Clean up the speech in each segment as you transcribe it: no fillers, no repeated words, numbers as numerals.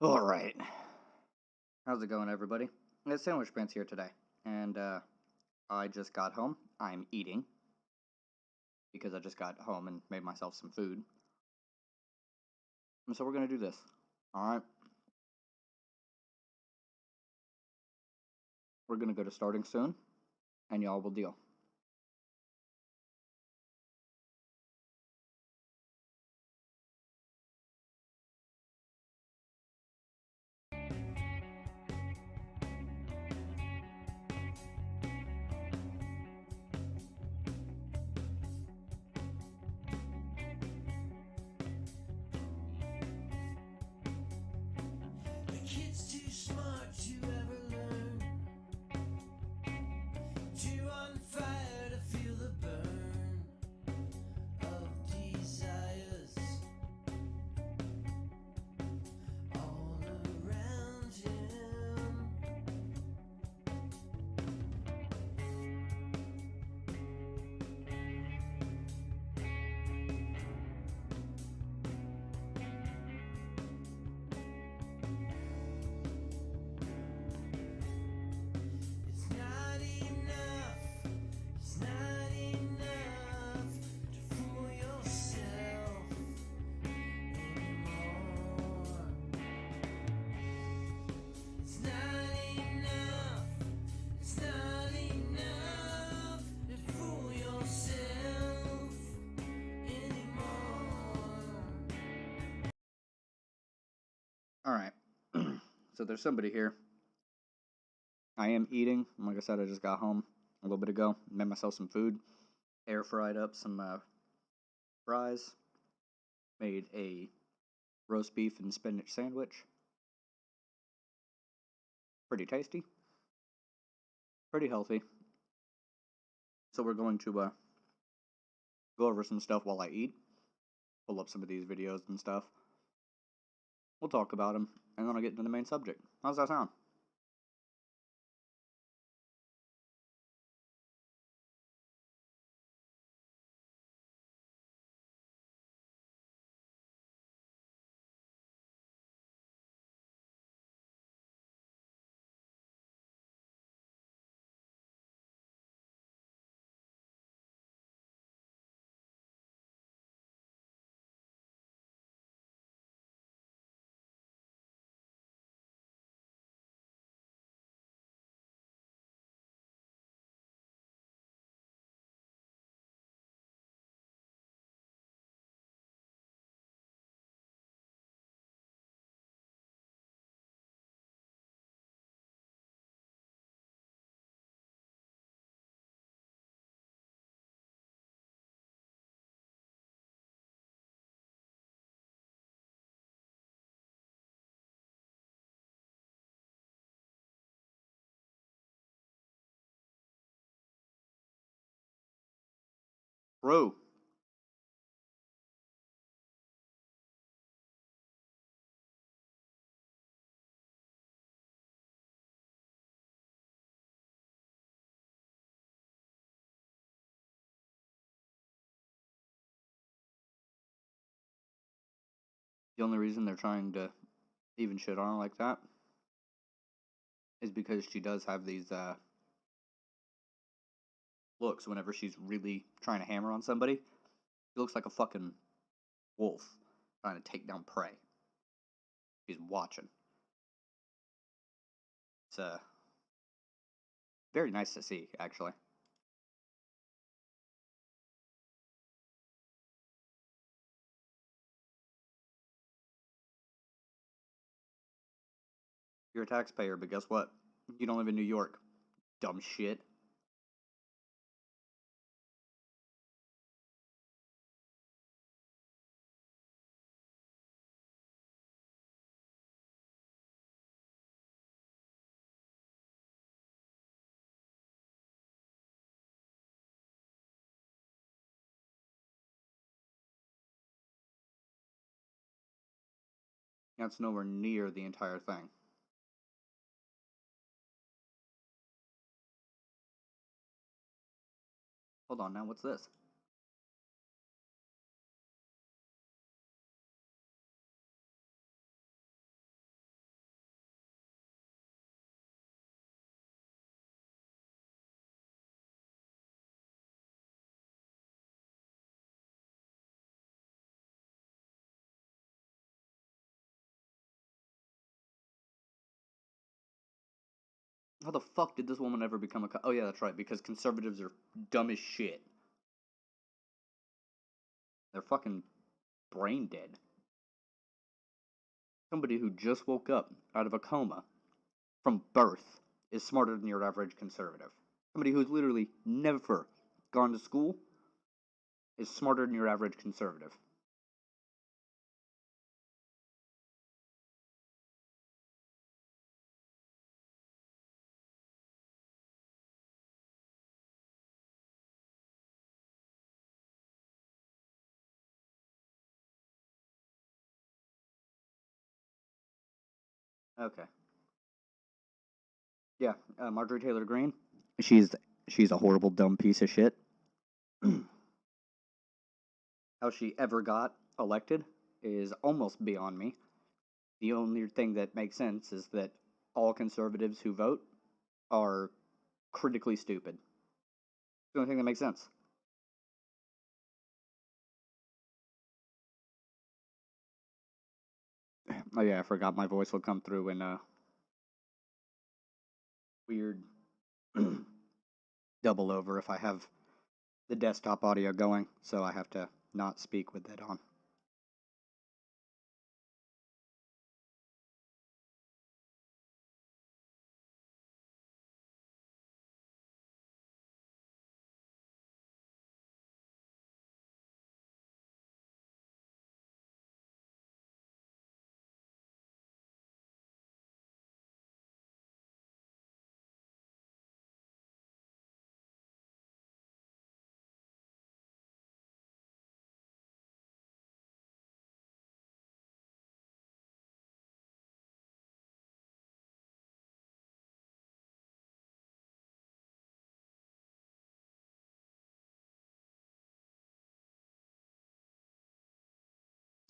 Alright. How's it going, everybody? It's Sandwhichpants here today. And, I just got home. I'm eating. Because I just got home and made myself some food. And so we're gonna do this. Alright? We're gonna go to starting soon. And y'all will deal. The kid's too smart to ever learn. Too on fire to feel the burn of desires all around him. It's not enough, it's not enough to fool yourself anymore. It's not enough, it's not enough to fool yourself anymore. Alright. So there's somebody here. I am eating. Like I said, I just got home a little bit ago. Made myself some food. Air fried up some fries. Made a roast beef and spinach sandwich. Pretty tasty. Pretty healthy. So we're going to go over some stuff while I eat. Pull up some of these videos and stuff. We'll talk about them, and then I'll get into the main subject. How's that sound? Bro. The only reason they're trying to even shit on her like that is because she does have these looks whenever she's really trying to hammer on somebody. She looks like a fucking wolf trying to take down prey. She's watching. It's very nice to see, actually. You're a taxpayer, but guess what? You don't live in New York. Dumb shit. That's nowhere near the entire thing. Hold on now, what's this? How the fuck did this woman ever become a... Oh, yeah, that's right, because conservatives are dumb as shit. They're fucking brain dead. Somebody who just woke up out of a coma from birth is smarter than your average conservative. Somebody who's literally never gone to school is smarter than your average conservative. Okay. Yeah, Marjorie Taylor Greene. She's she's a horrible, dumb piece of shit. How she ever got elected is almost beyond me. The only thing that makes sense is that all conservatives who vote are critically stupid. It's the only thing that makes sense. Oh yeah, I forgot my voice will come through in a weird double over if I have the desktop audio going, so I have to not speak with that on.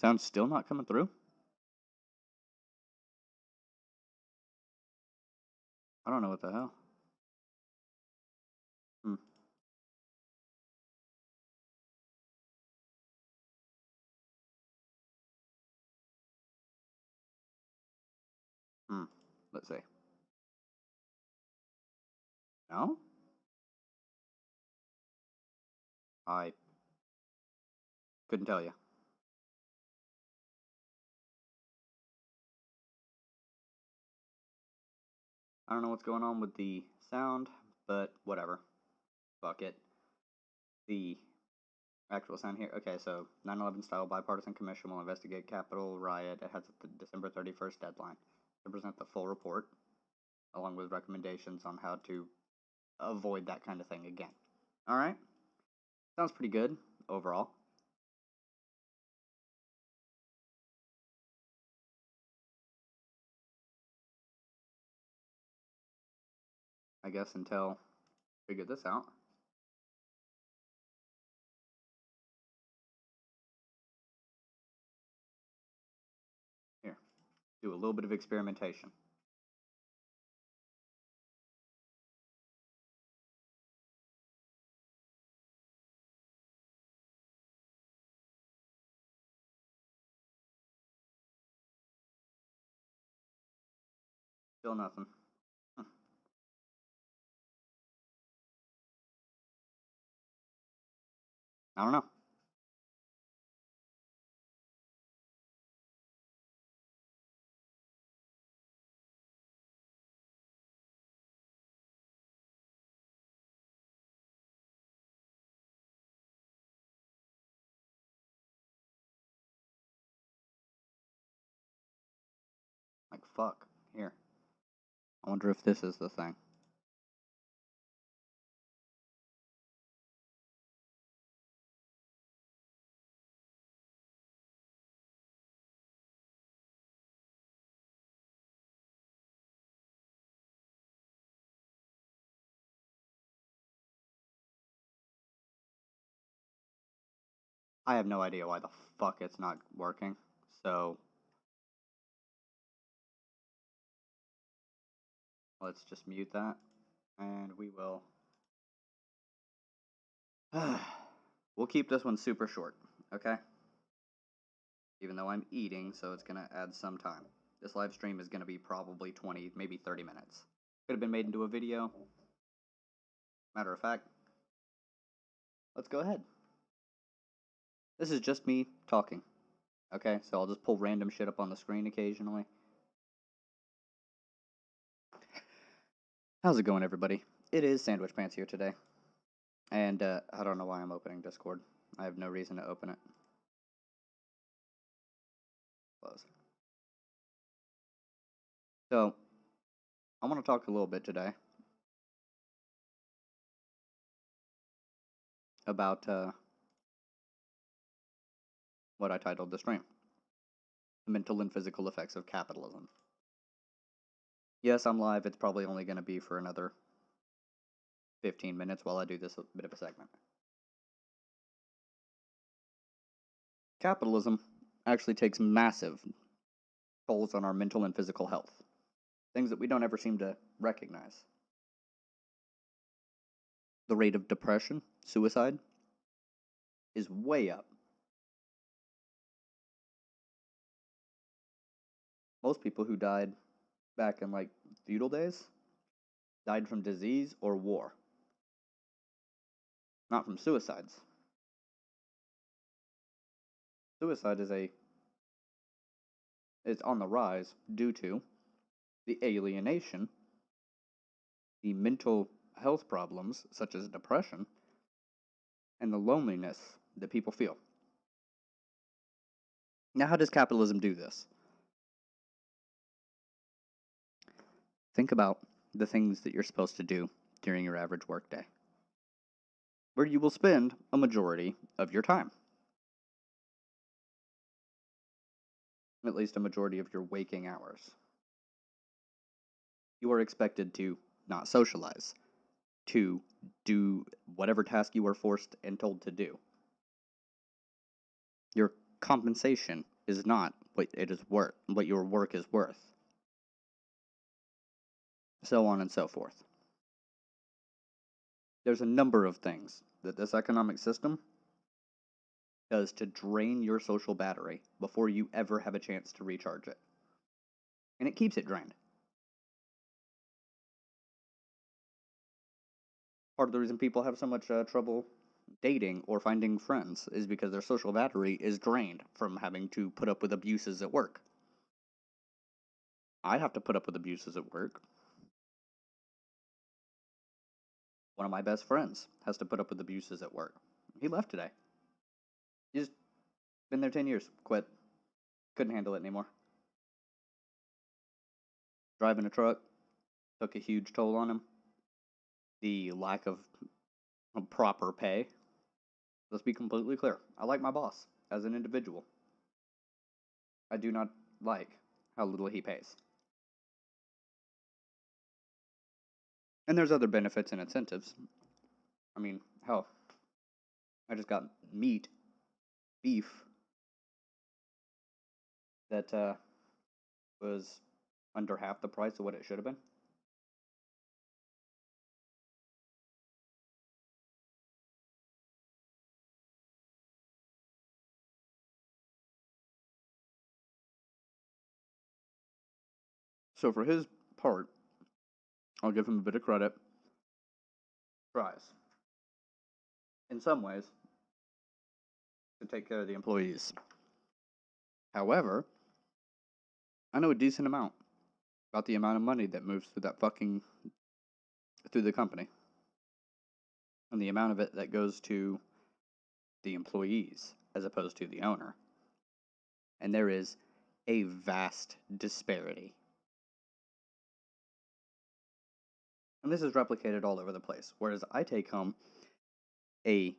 Sound's still not coming through? I don't know what the hell. Hmm. Hmm. Let's see. No? I couldn't tell you. I don't know what's going on with the sound, but whatever. Fuck it. The actual sound here. Okay, so 9/11 style bipartisan commission will investigate Capitol riot. It has the December 31st deadline to present the full report, along with recommendations on how to avoid that kind of thing again. All right, sounds pretty good overall. I guess until we figure this out. Here, do a little bit of experimentation. Still nothing. I don't know. Like fuck. Here. I wonder if this is the thing. I have no idea why the fuck it's not working. So let's just mute that, and we will. We'll keep this one super short, okay? Even though I'm eating, so it's gonna add some time. This live stream is gonna be probably 20, maybe 30 minutes. Could have been made into a video. Matter of fact, let's go ahead. This is just me talking. Okay, so I'll just pull random shit up on the screen occasionally. How's it going, everybody? It is Sandwhichpants here today. And I don't know why I'm opening Discord. I have no reason to open it. Close. So, I want to talk a little bit today about what I titled the stream. The mental and physical effects of capitalism. Yes, I'm live. It's probably only going to be for another 15 minutes while I do this bit of a segment. Capitalism actually takes massive tolls on our mental and physical health. Things that we don't ever seem to recognize. The rate of depression, suicide, is way up. Most people who died back in like feudal days died from disease or war, not from suicides. Suicide is on the rise due to the alienation, the mental health problems such as depression, and the loneliness that people feel. Now, how does capitalism do this? Think about the things that you're supposed to do during your average workday, where you will spend a majority of your time. At least a majority of your waking hours. You are expected to not socialize, to do whatever task you are forced and told to do. Your compensation is not what it is worth, what your work is worth. So on and so forth. There's a number of things that this economic system does to drain your social battery before you ever have a chance to recharge it. And it keeps it drained. Part of the reason people have so much trouble dating or finding friends is because their social battery is drained from having to put up with abuses at work. I have to put up with abuses at work. One of my best friends has to put up with abuses at work. He left today. He's been there 10 years. Quit. Couldn't handle it anymore. Driving a truck took a huge toll on him. The lack of proper pay. Let's be completely clear. I like my boss as an individual. I do not like how little he pays. And there's other benefits and incentives. I mean, hell, I just got beef, that was under half the price of what it should have been. So for his part, I'll give him a bit of credit. Tries, in some ways, to take care of the employees. However, I know a decent amount about the amount of money that moves through the company. And the amount of it that goes to the employees as opposed to the owner. And there is a vast disparity. And this is replicated all over the place. Whereas I take home a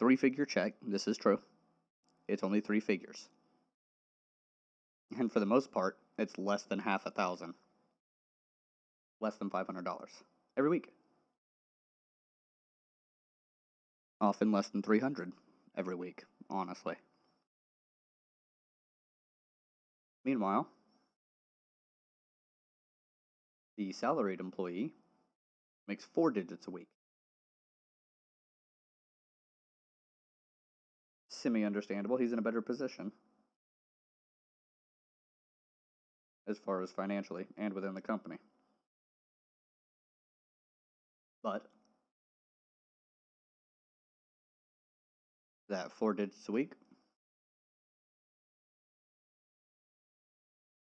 3-figure check. This is true. It's only 3 figures. And for the most part, it's less than half $1,000. Less than $500 every week. Often less than $300 every week, honestly. Meanwhile, the salaried employee makes 4 digits a week. Semi-understandable. He's in a better position as far as financially and within the company. But that 4 digits a week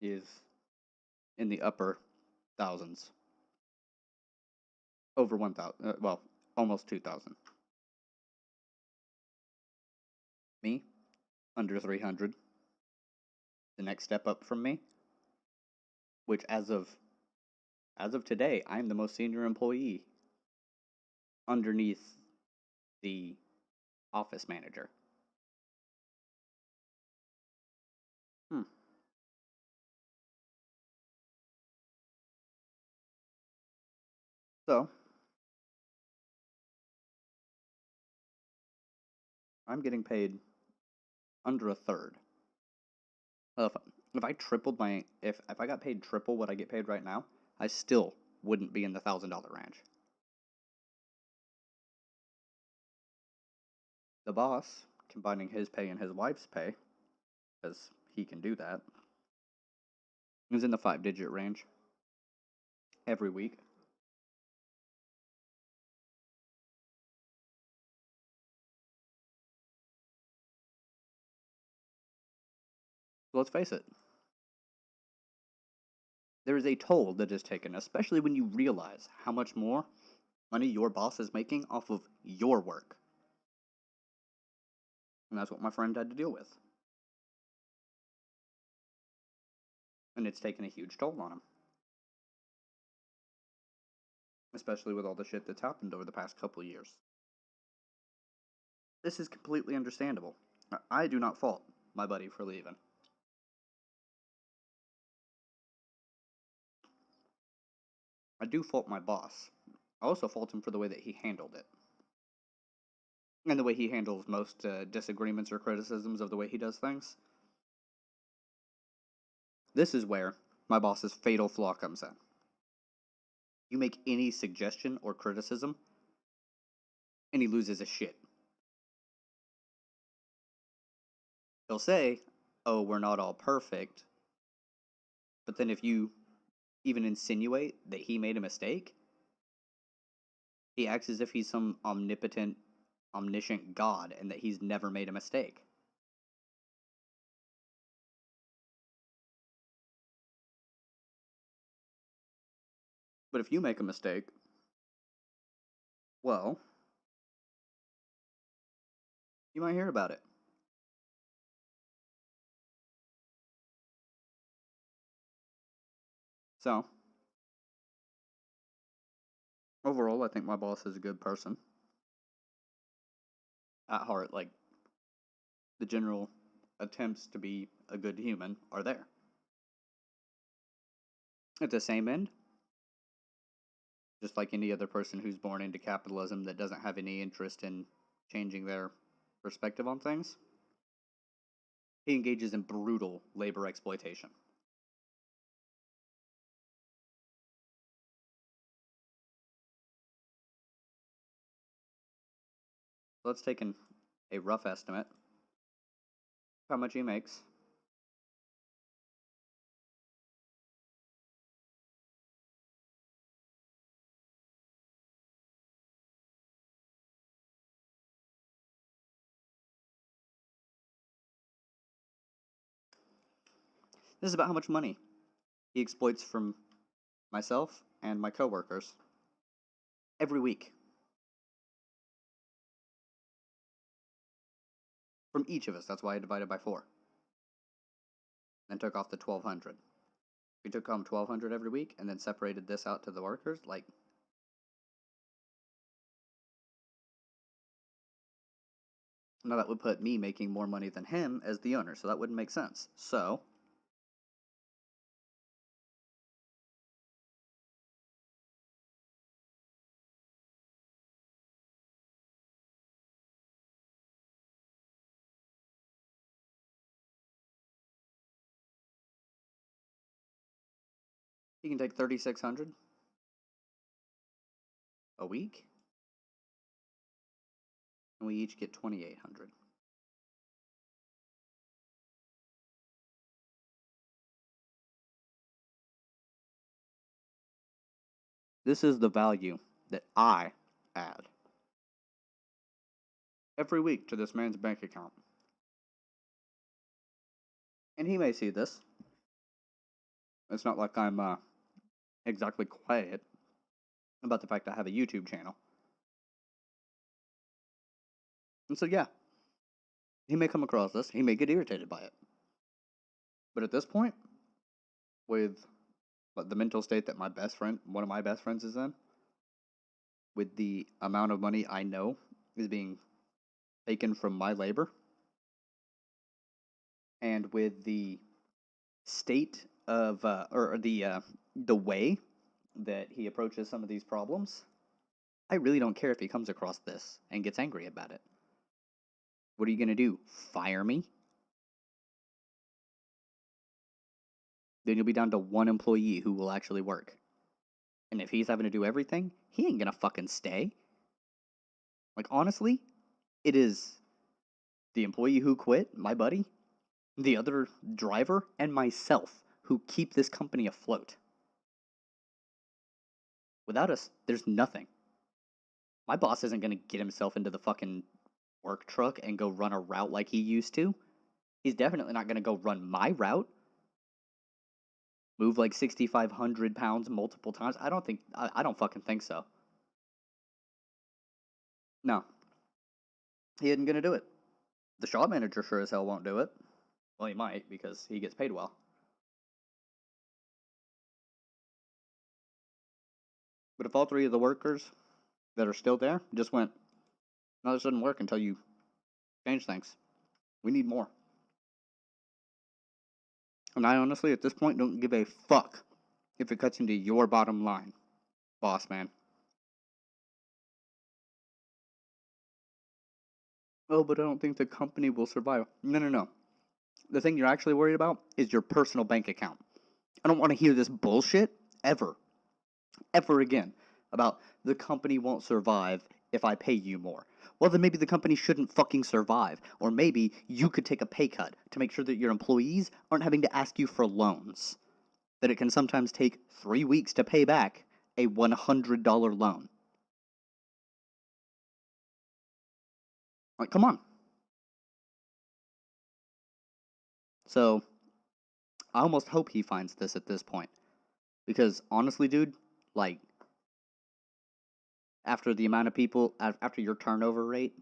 is in the upper thousands. Over 1,000. Well, almost 2,000. Me, under 300. The next step up from me, which as of today, I am the most senior employee underneath the office manager. So, I'm getting paid under a third. Well, if I tripled my if I got paid triple what I get paid right now, I still wouldn't be in the $1,000 range. The boss, combining his pay and his wife's pay, because he can do that, is in the 5-digit range every week. So let's face it. There is a toll that is taken, especially when you realize how much more money your boss is making off of your work. And that's what my friend had to deal with. And it's taken a huge toll on him. Especially with all the shit that's happened over the past couple of years. This is completely understandable. I do not fault my buddy for leaving. I do fault my boss. I also fault him for the way that he handled it. And the way he handles most disagreements or criticisms of the way he does things. This is where my boss's fatal flaw comes in. You make any suggestion or criticism, and he loses his shit. He'll say, oh, we're not all perfect. But then if you even insinuate that he made a mistake, he acts as if he's some omnipotent, omniscient God and that he's never made a mistake. But if you make a mistake, well, you might hear about it. So, overall, I think my boss is a good person. At heart, like, the general attempts to be a good human are there. At the same end, just like any other person who's born into capitalism that doesn't have any interest in changing their perspective on things, he engages in brutal labor exploitation. So let's take a rough estimate of how much he makes. This is about how much money he exploits from myself and my coworkers every week. From each of us. That's why I divided by 4. Then took off the 1,200. We took home 1,200 every week and then separated this out to the workers. Like, now that would put me making more money than him as the owner, so that wouldn't make sense. So, he can take 3,600 a week, and we each get 2,800. This is the value that I add every week to this man's bank account. And he may see this. It's not like I'm exactly quiet about the fact I have a YouTube channel. And so, yeah, he may come across this. He may get irritated by it. But at this point, with the mental state that one of my best friends is in, with the amount of money I know is being taken from my labor, and with the state of, or the way that he approaches some of these problems, I really don't care if he comes across this and gets angry about it. What are you going to do? Fire me? Then you'll be down to one employee who will actually work. And if he's having to do everything, he ain't going to fucking stay. Like, honestly, it is the employee who quit, my buddy, the other driver, and myself who keep this company afloat. Without us, there's nothing. My boss isn't going to get himself into the fucking work truck and go run a route like he used to. He's definitely not going to go run my route. Move like 6,500 pounds multiple times. I don't fucking think so. No. He isn't going to do it. The shop manager sure as hell won't do it. Well, he might, because he gets paid well. But if all three of the workers that are still there just went, no, this doesn't work until you change things. We need more. And I honestly, at this point, don't give a fuck if it cuts into your bottom line, boss man. Oh, but I don't think the company will survive. No. The thing you're actually worried about is your personal bank account. I don't want to hear this bullshit ever again about the company won't survive if I pay you more. Well, then maybe the company shouldn't fucking survive. Or maybe you could take a pay cut to make sure that your employees aren't having to ask you for loans. That it can sometimes take 3 weeks to pay back a $100 loan. Like, come on. So, I almost hope he finds this at this point. Because, honestly, dude, like, after the amount of people, after your turnover rate,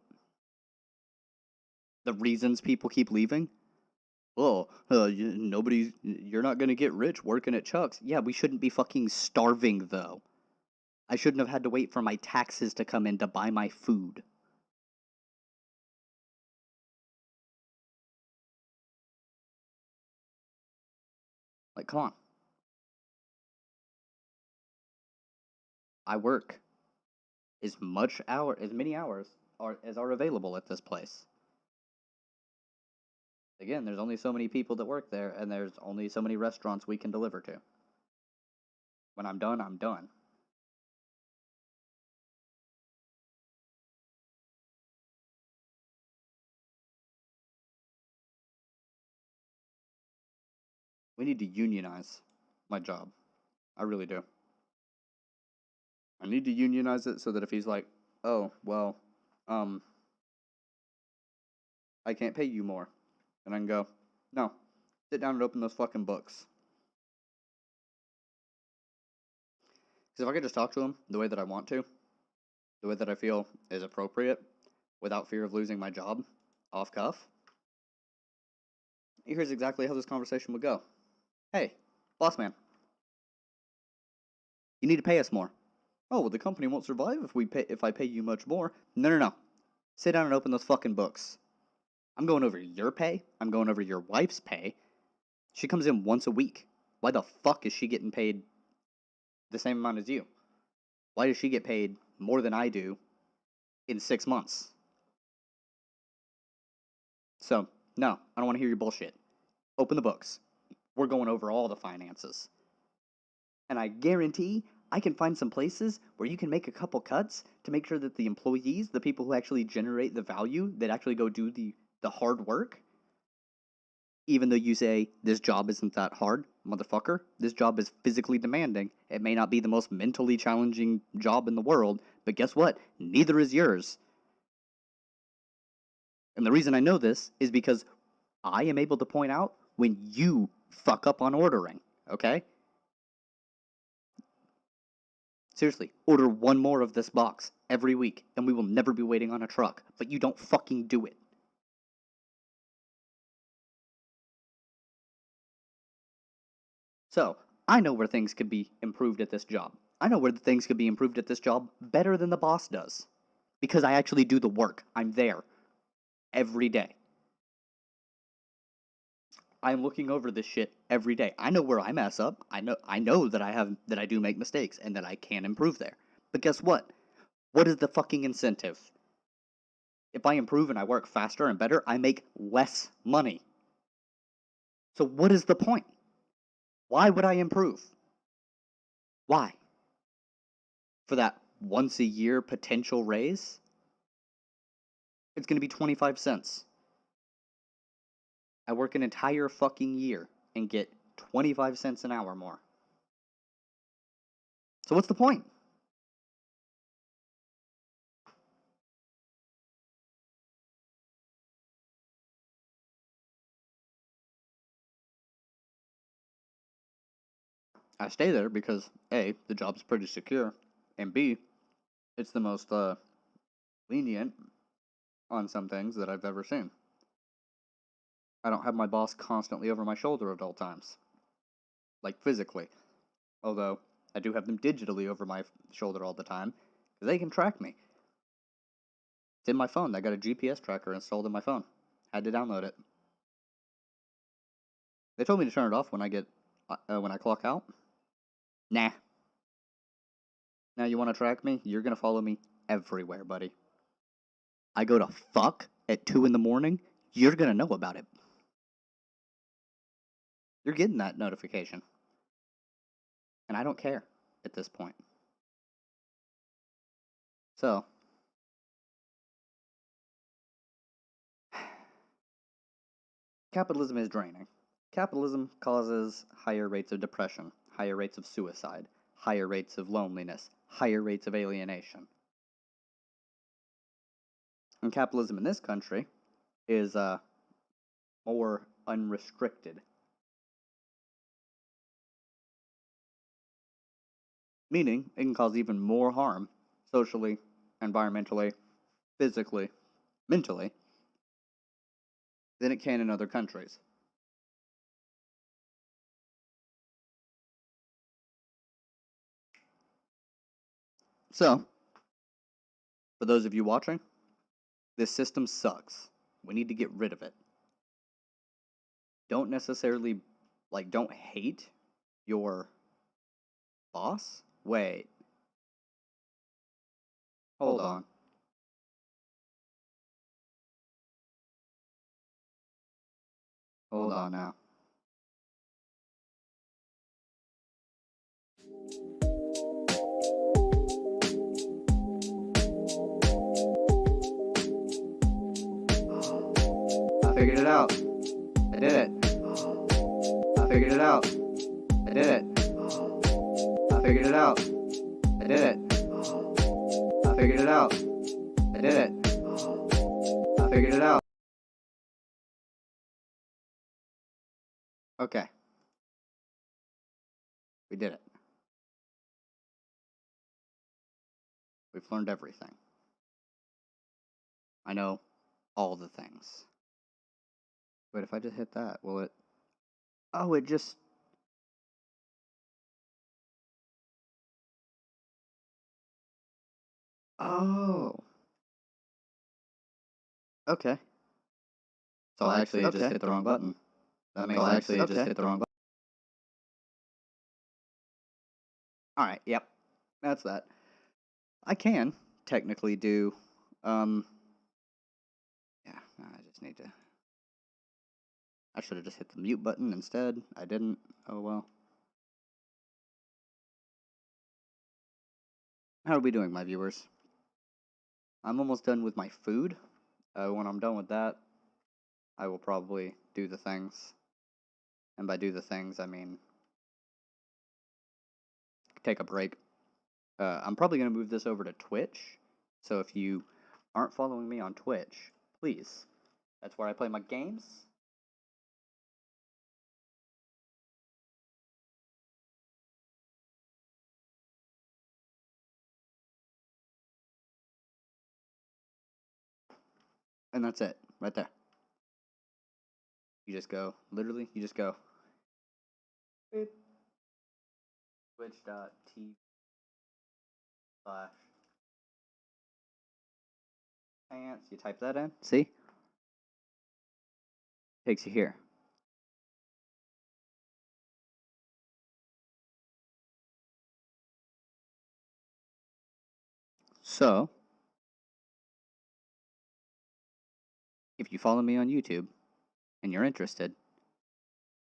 the reasons people keep leaving, you're not going to get rich working at Chuck's. Yeah, we shouldn't be fucking starving, though. I shouldn't have had to wait for my taxes to come in to buy my food. Like, come on. I work as many hours as are available at this place. Again, there's only so many people that work there, and there's only so many restaurants we can deliver to. When I'm done, I'm done. We need to unionize my job. I really do. I need to unionize it so that if he's like, oh, well, I can't pay you more. And I can go, no, sit down and open those fucking books. Because if I could just talk to him the way that I want to, the way that I feel is appropriate, without fear of losing my job, off cuff, here's exactly how this conversation would go. Hey, boss man, you need to pay us more. Oh, well, the company won't survive if I pay you much more. No. Sit down and open those fucking books. I'm going over your pay. I'm going over your wife's pay. She comes in once a week. Why the fuck is she getting paid the same amount as you? Why does she get paid more than I do in 6 months? So, no, I don't want to hear your bullshit. Open the books. We're going over all the finances. And I guarantee I can find some places where you can make a couple cuts to make sure that the employees, the people who actually generate the value, that actually go do the hard work, Even though you say this job isn't that hard, motherfucker, this job is physically demanding. It may not be the most mentally challenging job in the world, but guess what? Neither is yours. And the reason I know this is because I am able to point out when you fuck up on ordering, okay? Seriously, order one more of this box every week, and we will never be waiting on a truck, but you don't fucking do it. So, I know where things could be improved at this job. I know where things could be improved at this job better than the boss does. Because I actually do the work. I'm there. Every day. I'm looking over this shit every day. I know where I mess up. I know that I do make mistakes and that I can improve there. But guess what? What is the fucking incentive? If I improve and I work faster and better, I make less money. So what is the point? Why would I improve? Why? For that once a year potential raise? It's going to be 25 cents. I work an entire fucking year and get 25 cents an hour more. So what's the point? I stay there because A, the job's pretty secure, and B, it's the most lenient on some things that I've ever seen. I don't have my boss constantly over my shoulder at all times. Like physically. Although, I do have them digitally over my shoulder all the time, because they can track me. It's in my phone. I got a GPS tracker installed in my phone. Had to download it. They told me to turn it off when I clock out. Nah. Now you want to track me? You're gonna follow me everywhere, buddy. I go to fuck at 2 in the morning, you're gonna know about it. You're getting that notification. And I don't care at this point. So, capitalism is draining. Capitalism causes higher rates of depression, higher rates of suicide, higher rates of loneliness, higher rates of alienation. And capitalism in this country is more unrestricted. Meaning, it can cause even more harm socially, environmentally, physically, mentally, than it can in other countries. So, for those of you watching, this system sucks. We need to get rid of it. Don't necessarily, don't hate your boss. Wait. Hold on. Hold on now. I figured it out. I did it. I figured it out. I did it. I figured it out. I did it. I figured it out. I did it. I figured it out. Okay. We did it. We've learned everything. I know all the things. Wait, if I just hit that, will it... Oh, it just... Oh. Okay. So I actually just hit the wrong button. That makes sense. Just hit the wrong button. Alright, yep. That's that. I can technically do, yeah, I just need to... I should have just hit the mute button instead. I didn't. Oh well. How are we doing, my viewers? I'm almost done with my food. When I'm done with that, I will probably do the things. And by do the things, I mean take a break. I'm probably going to move this over to Twitch. So if you aren't following me on Twitch, please. That's where I play my games. And that's it, right there. You just go, literally, you just go twitch.tv/. Pants, you type that in, see? Takes you here. So, if you follow me on YouTube and you're interested,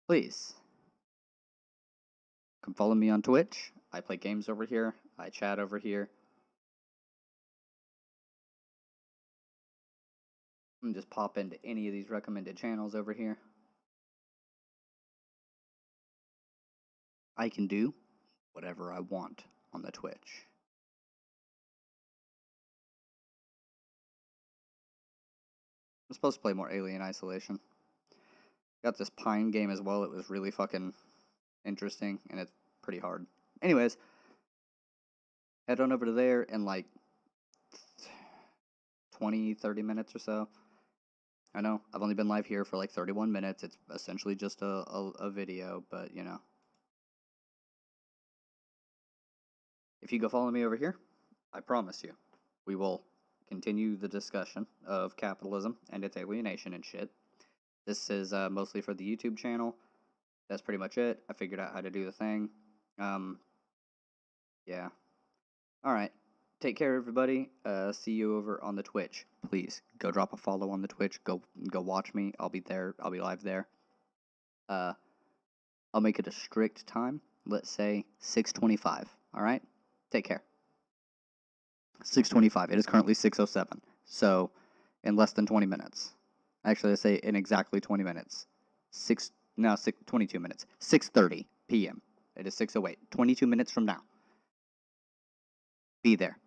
please come follow me on Twitch. I play games over here, I chat over here. And just pop into any of these recommended channels over here. I can do whatever I want on the Twitch. I'm supposed to play more Alien Isolation. Got this Pine game as well. It was really fucking interesting, and it's pretty hard. Anyways, head on over to there in like 20-30 minutes or so. I know, I've only been live here for like 31 minutes. It's essentially just a video, but you know. If you go follow me over here, I promise you, we will continue the discussion of capitalism and its alienation and shit. This is mostly for the YouTube channel. That's pretty much it. I figured out how to do the thing. Yeah. Alright. Take care, everybody. See you over on the Twitch. Please, go drop a follow on the Twitch. Go watch me. I'll be there. I'll be live there. I'll make it a strict time. Let's say 6:25. Alright? Take care. 6:25. It is currently 6:07. So, in less than 20 minutes. Actually, I say in exactly 20 minutes. 22 minutes. 6:30 p.m. It is 6:08. 22 minutes from now. Be there.